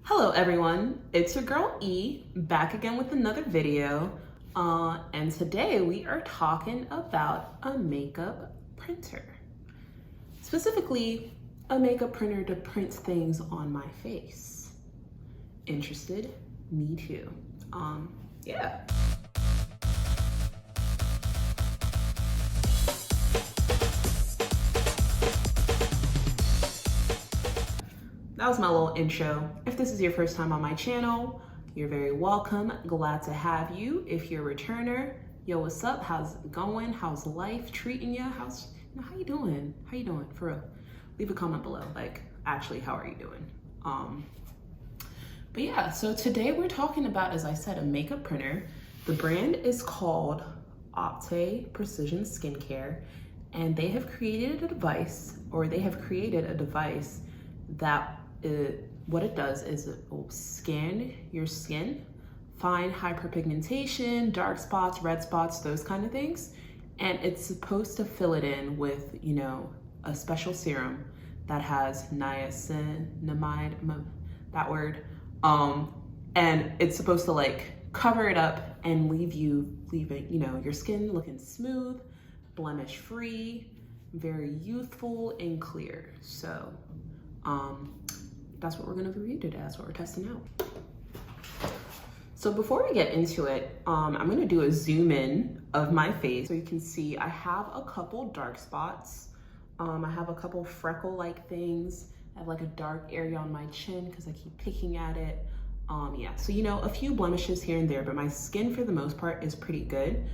Hello everyone, it's your girl E, back again with another video. And today we are talking about a makeup printer. Specifically, a makeup printer to print things on my face. Interested? Me too. Yeah. That was my little intro. If this is your first time on my channel, you're very welcome. Glad to have you. If you're a returner, yo, what's up? How's it going? How's life treating you? How you doing? How you doing? For real. Leave a comment below. Like, actually, how are you doing? But yeah, so today we're talking about, as I said, a makeup printer. The brand is called OPTE Precision Skincare, and they have created a device, that what it does is it will scan your skin, find hyperpigmentation, dark spots, red spots, those kind of things. And it's supposed to fill it in with, a special serum that has niacinamide, that word. And it's supposed to like cover it up and leave it, your skin looking smooth, blemish free, very youthful and clear. So, that's what we're gonna review today. That's what we're testing out. So before we get into it, I'm gonna do a zoom in of my face so you can see I have a couple dark spots. I have a couple freckle-like things. I have like a dark area on my chin because I keep picking at it. Yeah, so a few blemishes here and there, but my skin for the most part is pretty good.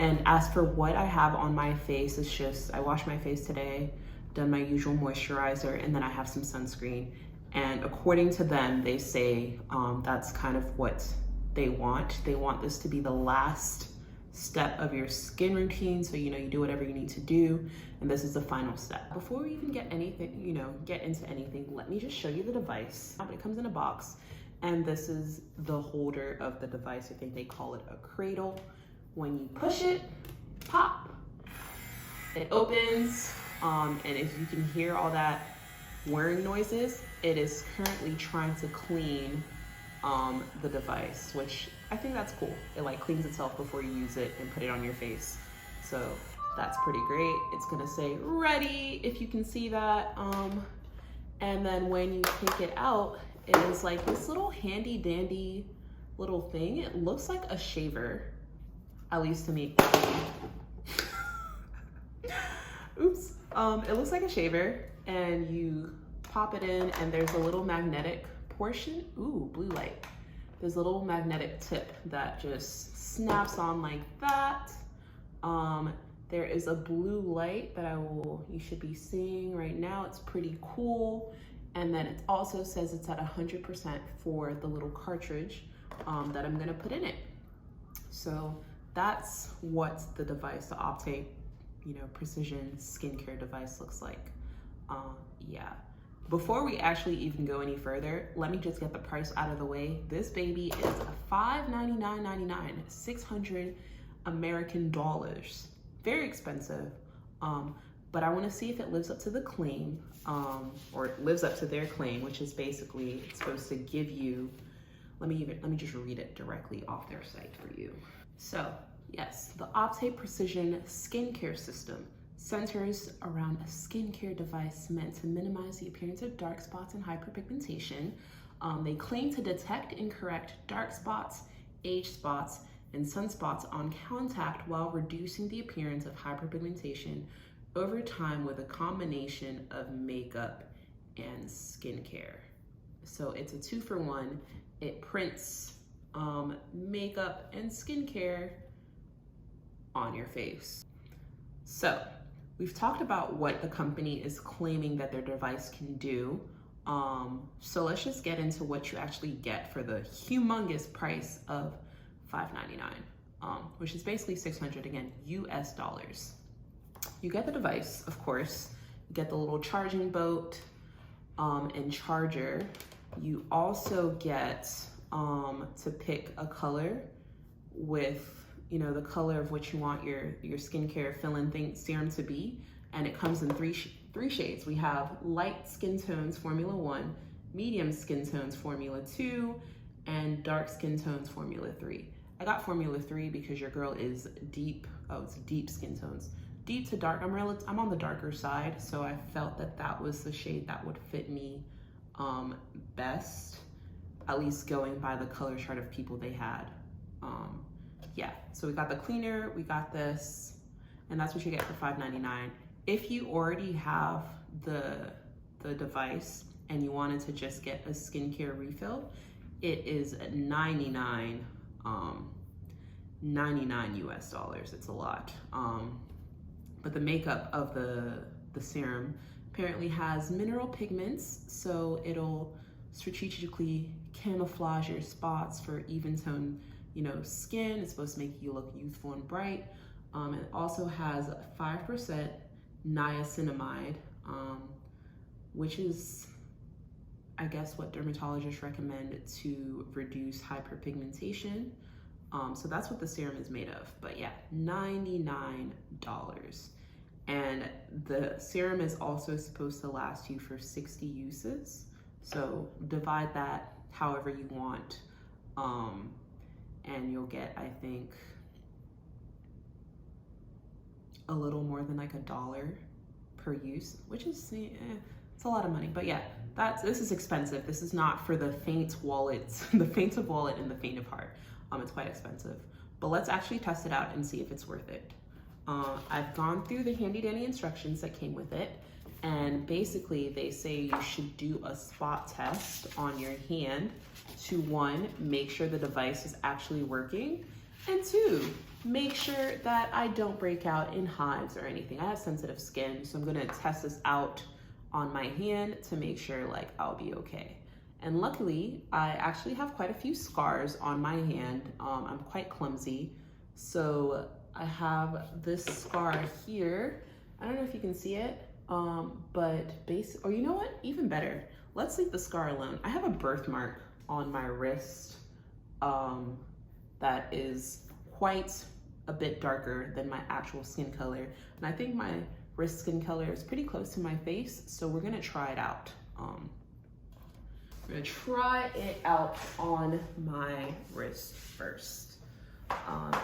And as for what I have on my face, it's just, I washed my face today, done my usual moisturizer, and then I have some sunscreen. And according to them, they say that's kind of what they want. They want this to be the last step of your skin routine. So, you do whatever you need to do. And this is the final step. Before we even get into anything, let me just show you the device. It comes in a box, and this is the holder of the device. I think they call it a cradle. When you push it, pop, it opens. And if you can hear all that whirring noises, it is currently trying to clean the device, which I think that's cool. It like cleans itself before you use it and put it on your face. So that's pretty great. It's gonna say ready, if you can see that. And then when you take it out, it is like this little handy dandy little thing. It looks like a shaver, at least to me. Oops. It looks like a shaver, and you pop it in, and there's a little magnetic portion. Ooh, blue light. There's a little magnetic tip that just snaps on like that. There is a blue light that you should be seeing right now. It's pretty cool. And then it also says it's at 100% for the little cartridge that I'm gonna put in it. So that's what the device, the OPTE precision skincare device looks like. Yeah. Before we actually even go any further, let me just get the price out of the way. This baby is $599.99, 600 American dollars. Very expensive. But I want to see if it lives up to the claim, or it lives up to their claim, which is basically it's supposed to give you, let me just read it directly off their site for you. So, yes, the OPTE Precision Skincare System centers around a skincare device meant to minimize the appearance of dark spots and hyperpigmentation. They claim to detect and correct dark spots, age spots, and sunspots on contact while reducing the appearance of hyperpigmentation over time with a combination of makeup and skincare. So it's a 2-for-1. It prints makeup and skincare on your face. So we've talked about what the company is claiming that their device can do. So let's just get into what you actually get for the humongous price of $599, which is basically 600, again, US dollars. You get the device, of course. You get the little charging boat and charger. You also get to pick a color with the color of which you want your skincare fill-in serum to be. And it comes in three shades. We have light skin tones, Formula 1, medium skin tones Formula 2 and dark skin tones Formula 3. I got Formula 3 because your girl is deep, oh, it's deep skin tones. Deep to dark, I'm on the darker side, so I felt that that was the shade that would fit me best, at least going by the color chart of people they had. Yeah, so we got the cleaner, we got this, and that's what you get for $5.99. If you already have the device and you wanted to just get a skincare refill, it is $99 US dollars. It's a lot. But the makeup of the serum apparently has mineral pigments, so it'll strategically camouflage your spots for even tone, you know, skin. It's supposed to make you look youthful and bright. It also has 5% niacinamide, which is, I guess, what dermatologists recommend to reduce hyperpigmentation. So that's what the serum is made of. But yeah, $99. And the serum is also supposed to last you for 60 uses. So divide that however you want. And you'll get, I think, a little more than like $1 per use, which is, it's a lot of money. But yeah, this is expensive. This is not for the faint wallets, the faint of wallet and the faint of heart. It's quite expensive, but let's actually test it out and see if it's worth it. I've gone through the handy dandy instructions that came with it, and basically they say you should do a spot test on your hand to 1, make sure the device is actually working, and 2, make sure that I don't break out in hives or anything. I have sensitive skin, so I'm gonna test this out on my hand to make sure like I'll be okay. And luckily, I actually have quite a few scars on my hand. I'm quite clumsy. So I have this scar here. I don't know if you can see it, but or you know what, even better. Let's leave the scar alone. I have a birthmark on my wrist that is quite a bit darker than my actual skin color. And I think my wrist skin color is pretty close to my face. So we're gonna try it out. We're gonna try it out on my wrist first.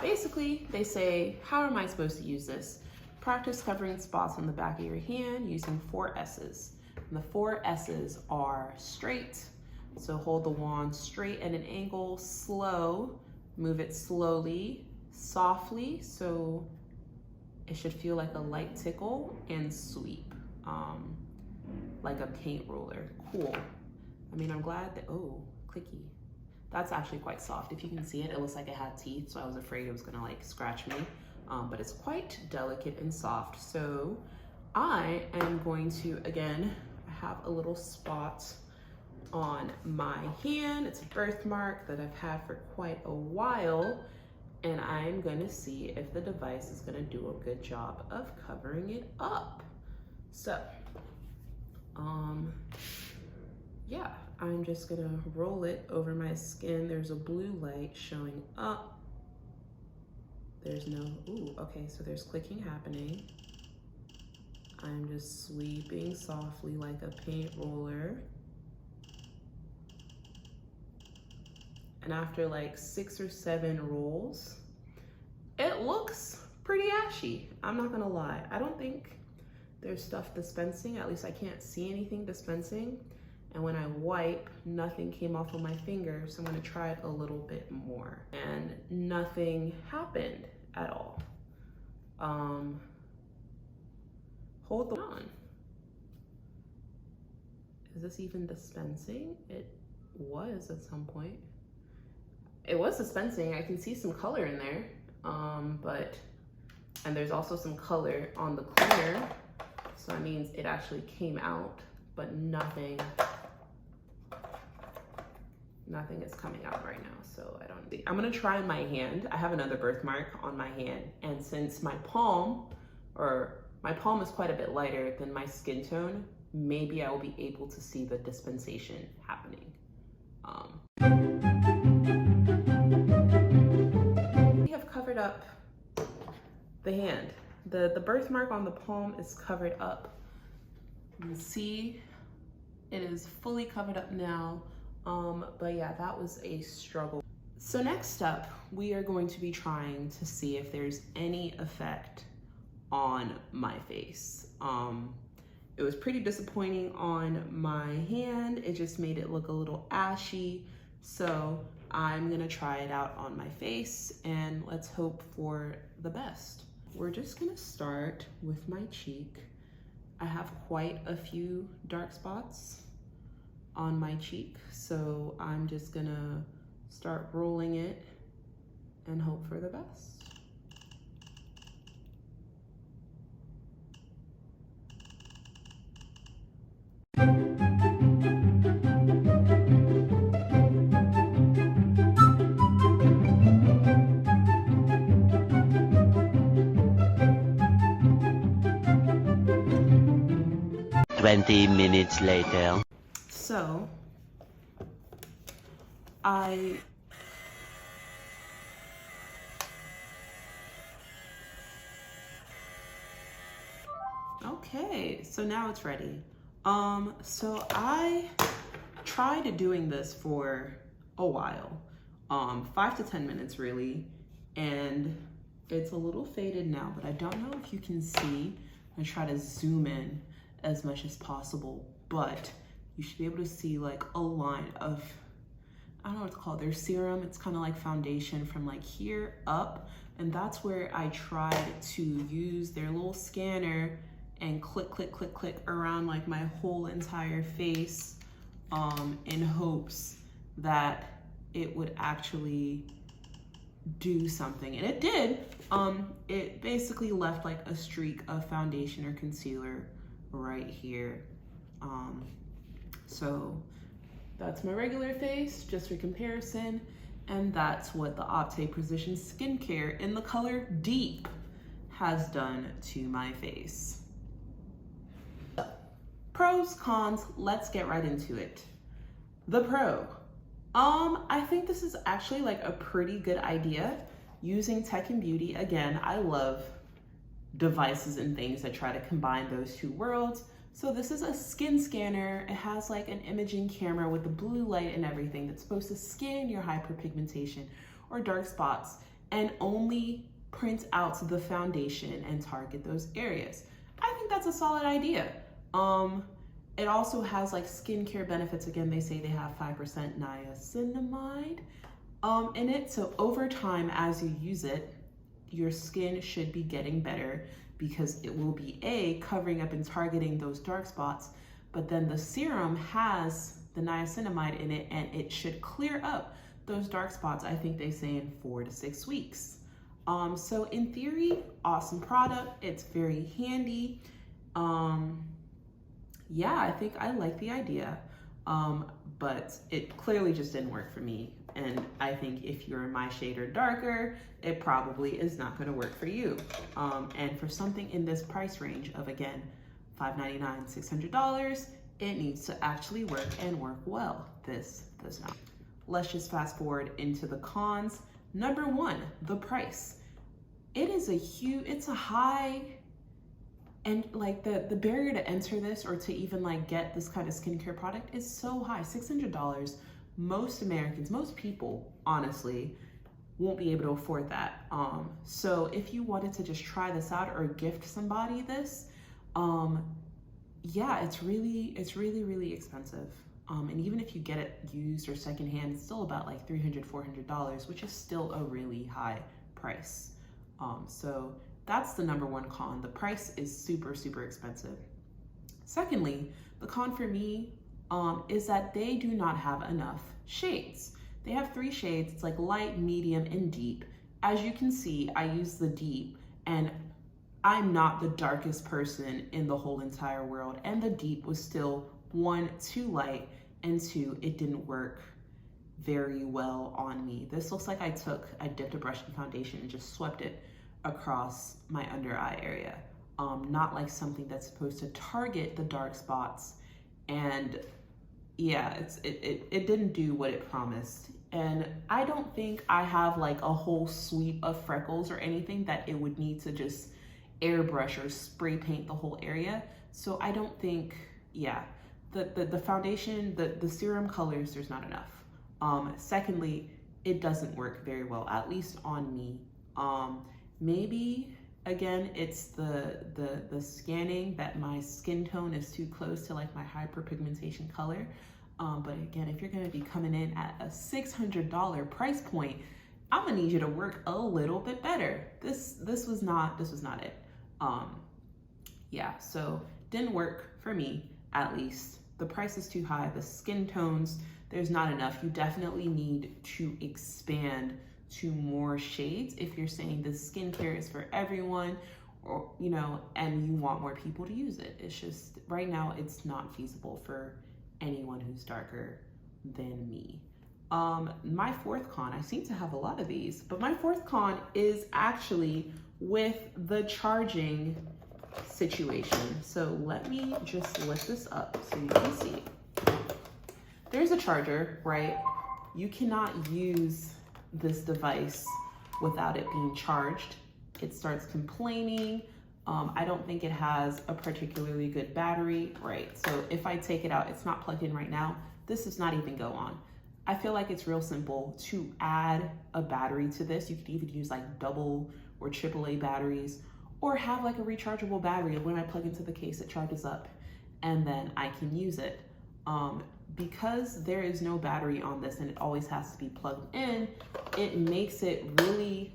Basically, they say, how am I supposed to use this? Practice covering spots on the back of your hand using 4 S's. And the 4 S's are straight, so hold the wand straight at an angle, slow, move it slowly, softly, so it should feel like a light tickle, and sweep, like a paint roller. Cool. I mean, I'm glad that, oh, clicky. That's actually quite soft. If you can see it, it looks like it had teeth, so I was afraid it was gonna like scratch me. But it's quite delicate and soft. So I am going to, again, have a little spot on my hand. It's a birthmark that I've had for quite a while. And I'm gonna see if the device is gonna do a good job of covering it up. So, yeah, I'm just gonna roll it over my skin. There's a blue light showing up. There's no, ooh, okay, so there's clicking happening. I'm just sweeping softly like a paint roller. And after like 6 or 7 rolls, it looks pretty ashy. I'm not gonna lie. I don't think there's stuff dispensing, at least I can't see anything dispensing. And when I wipe, nothing came off of my finger, so I'm gonna try it a little bit more. And nothing happened at all. Hold the on. Is this even dispensing? It was at some point. It was dispensing. I can see some color in there, and there's also some color on the cleaner, so that means it actually came out, but nothing is coming out right now, so I don't think. I'm gonna try my hand. I have another birthmark on my hand, and since my palm is quite a bit lighter than my skin tone, maybe I will be able to see the dispensation happening. We have covered up the hand. The birthmark on the palm is covered up. You can see It is fully covered up now. But yeah, that was a struggle. So next up, we are going to be trying to see if there's any effect on my face. It was pretty disappointing on my hand. It just made it look a little ashy. So I'm gonna try it out on my face and let's hope for the best. We're just gonna start with my cheek. I have quite a few dark spots on my cheek, so I'm just gonna start rolling it and hope for the best. Minutes later. So okay, so now it's ready. So I tried doing this for a while, 5 to 10 minutes really, and it's a little faded now, but I don't know if you can see. I try to zoom in as much as possible, but you should be able to see like a line of, I don't know what it's called, their serum. It's kind of like foundation from like here up, and that's where I tried to use their little scanner and click, click, click, click around like my whole entire face, in hopes that it would actually do something, and it did. It basically left like a streak of foundation or concealer right here. So that's my regular face, just for comparison, and that's what the OPTE Precision Skincare in the color Deep has done to my face. Pros, cons, let's get right into it. The pro. I think this is actually like a pretty good idea. Using tech and beauty, again, I love devices and things that try to combine those two worlds. So this is a skin scanner. It has like an imaging camera with the blue light and everything that's supposed to scan your hyperpigmentation or dark spots and only print out the foundation and target those areas. I think that's a solid idea. It also has like skincare benefits. Again, they say they have 5% niacinamide in it. So over time, as you use it, your skin should be getting better because it will be covering up and targeting those dark spots, but then the serum has the niacinamide in it and it should clear up those dark spots, I think they say in 4 to 6 weeks. So in theory, awesome product. It's very handy. Yeah, I think I like the idea, but it clearly just didn't work for me. And I think if you're my shade or darker, it probably is not gonna work for you. And for something in this price range of, again, $5.99, $600, it needs to actually work and work well. This does not. Let's just fast forward into the cons. Number one, the price. It is it's a high, and like the barrier to enter this or to even like get this kind of skincare product is so high, $600. Most Americans, most people, honestly, won't be able to afford that. So if you wanted to just try this out or gift somebody this, yeah, it's really expensive. And even if you get it used or secondhand, it's still about like $300, $400, which is still a really high price. So that's the number one con. The price is super expensive. Secondly, the con for me is that they do not have enough shades. They have 3 shades. It's like light, medium, and deep. As you can see, I use the deep, and I'm not the darkest person in the whole entire world. And the deep was still 1, too light, and 2, it didn't work very well on me. This looks like I dipped a brush in foundation and just swept it across my under eye area. Not like something that's supposed to target the dark spots. And yeah, it didn't do what it promised. And I don't think I have like a whole sweep of freckles or anything that it would need to just airbrush or spray paint the whole area. So I don't think, yeah, the foundation, the serum colors, there's not enough. Secondly, it doesn't work very well, at least on me. Maybe again, it's the scanning that my skin tone is too close to like my hyperpigmentation color. But again, if you're gonna be coming in at a $600 price point, I'm gonna need you to work a little bit better. This was not it. Yeah, so didn't work for me, at least. The price is too high. The skin tones, there's not enough. You definitely need to expand to more shades if you're saying this skincare is for everyone, or you know, and you want more people to use it. It's just right now it's not feasible for anyone who's darker than me. My fourth con, I seem to have a lot of these, but my fourth con is actually with the charging situation. So let me just lift this up so you can see. There's a charger, right? You cannot use this device without it being charged. It starts complaining. I don't think it has a particularly good battery, right? So if I take it out, it's not plugged in right now. This does not even go on. I feel like it's real simple to add a battery to this. You could even use like double or AAA batteries, or have like a rechargeable battery. When I plug into the case, it charges up and then I can use it. Because there is no battery on this and it always has to be plugged in, it makes it really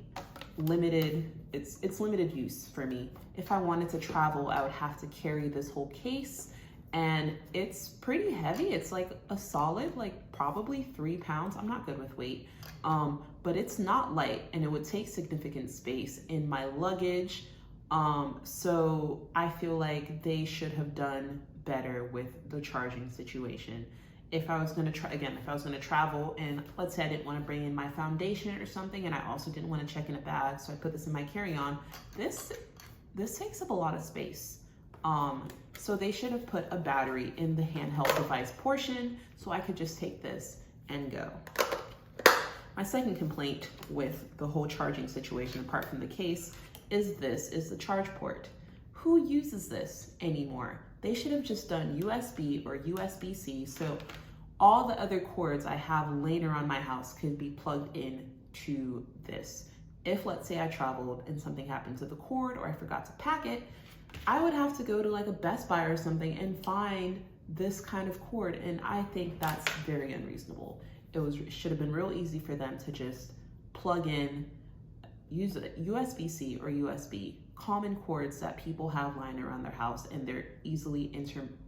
limited. It's limited use for me. If I wanted to travel, I would have to carry this whole case, and it's pretty heavy. It's like a solid, like probably 3 pounds. I'm not good with weight, but it's not light, and it would take significant space in my luggage. So I feel like they should have done better with the charging situation. If I was gonna travel and let's say I didn't want to bring in my foundation or something, and I also didn't want to check in a bag, so I put this in my carry-on, this takes up a lot of space. So they should have put a battery in the handheld device portion so I could just take this and go. My second complaint with the whole charging situation, apart from the case, is the charge port. Who uses this anymore? They should have just done USB or USB-C, so all the other cords I have laying around my house could be plugged in to this. If let's say I traveled and something happened to the cord, or I forgot to pack it, I would have to go to like a Best Buy or something and find this kind of cord, and I think that's very unreasonable. It should have been real easy for them to just plug in, use a USB-C or USB, common cords that people have lying around their house, and they're easily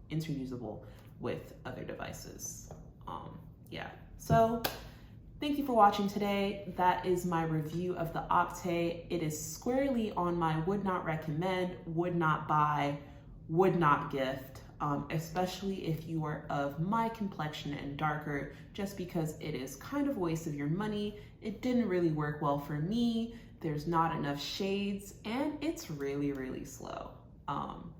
interusable with other devices. Yeah, so thank you for watching today. That is my review of the OPTE. It is squarely on my would not recommend, would not buy, would not gift, especially if you are of my complexion and darker, just because it is kind of a waste of your money. It didn't really work well for me. There's not enough shades, and it's really, really slow.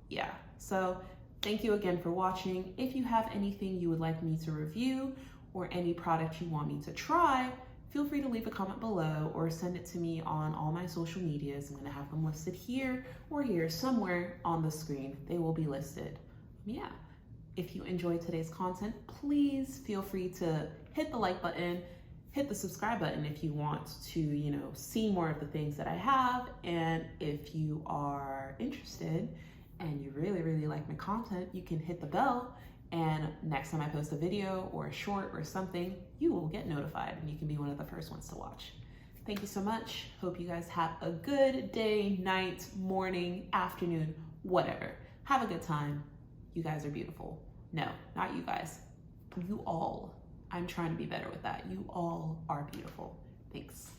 Yeah, so thank you again for watching. If you have anything you would like me to review or any product you want me to try, feel free to leave a comment below or send it to me on all my social medias. I'm gonna have them listed here or here somewhere on the screen. They will be listed. Yeah, if you enjoyed today's content, please feel free to hit the like button, hit the subscribe button if you want to, you know, see more of the things that I have. And if you are interested and you really, really like my content, you can hit the bell, and next time I post a video or a short or something, you will get notified and you can be one of the first ones to watch. Thank you so much. Hope you guys have a good day, night, morning, afternoon, whatever. Have a good time. You guys are beautiful. No, not you guys. You all. I'm trying to be better with that. You all are beautiful. Thanks.